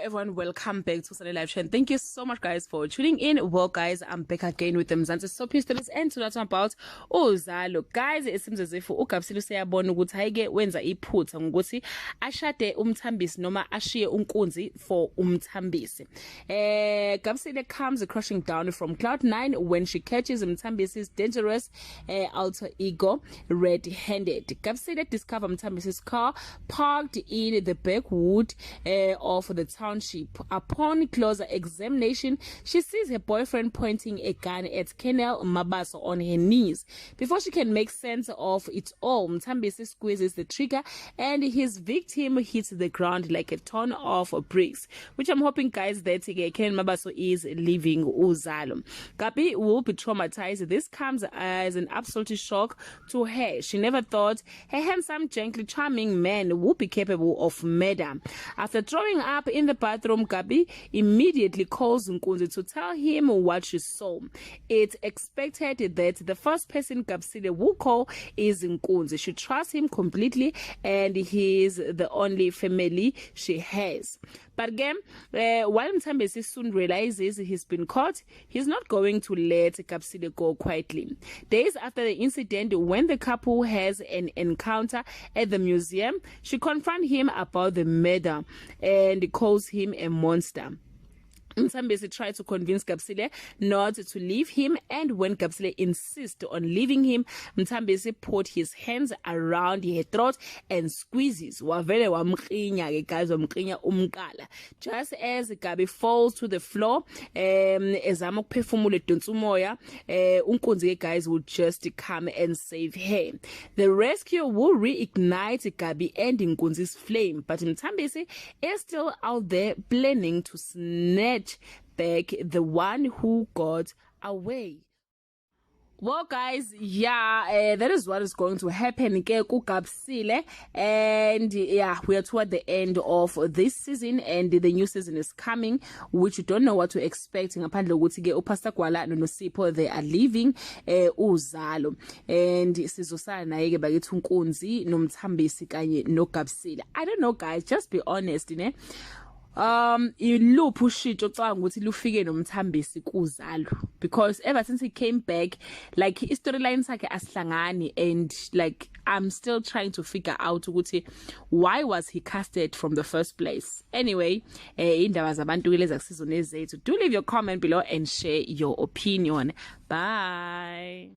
everyone, welcome back to Sunday Live Channel. Thank you so much guys for tuning in. Well guys, I'm back again with the Mthambisi soapy stories and to talk about Uzalo. Guys, it seems as if Gabsile usayabona ukuthi hayike wenza iphutha ngokuthi ashade Mthambisi noma ashiye unkunzi for Mthambisi. Gabsile comes crashing down from cloud 9 when she catches Mthambisi's dangerous alter ego red-handed. Gabsile discover Mthambisi's car parked in the backwood of the township. Upon closer examination, she sees her boyfriend pointing a gun at Colonel Mabaso on her knees. Before she can make sense of it all, Mthambisi squeezes the trigger and his victim hits the ground like a ton of bricks, which I'm hoping guys that Colonel Mabaso is leaving Uzalo. Gabi will be traumatized. This comes as an absolute shock to her. She never thought her handsome, gently charming man would be capable of murder. After throwing up in the bathroom, Gabi immediately calls Nkunzi to tell him what she saw. It's expected that the first person Gabsile will call is Nkunzi. She trusts him completely and he's the only family she has. But again, while Mthambisi soon realizes he's been caught, he's not going to let Gabsile go quietly. Days after the incident, when the couple has an encounter at the museum, she confronts him about the murder and calls him a monster. Mthambisi tried to convince Gabsile not to leave him, and when Gabsile insists on leaving him, Mthambisi put his hands around her throat and squeezes. Just as Gabi falls to the floor, Unkunzi guys will just come and save her. The rescue will reignite Gabi and Nkunzi's flame, but Mthambisi is still out there planning to snatch back the one who got away. Well guys, that is what is going to happen Gabsile, and we are toward the end of this season and the new season is coming, which you don't know what to expect. Ngaphandle ukuthi uPastor Gwala noNosipho they are leaving Uzalo, and sizosala naye bakithi uNkunzi noMthambisi kanye noGabsile. I don't know guys, just be honest ne. Iluphi ushintsho ocabanga ukuthi lufike noMthambisi kuZalo, because ever since he came back, like his storyline sakhe asihlangani, and like I'm still trying to figure out ukuthi why was he casted from the first place. Anyway, indaba zabantu kulezi season ezethu. Do leave your comment below and share your opinion. Bye.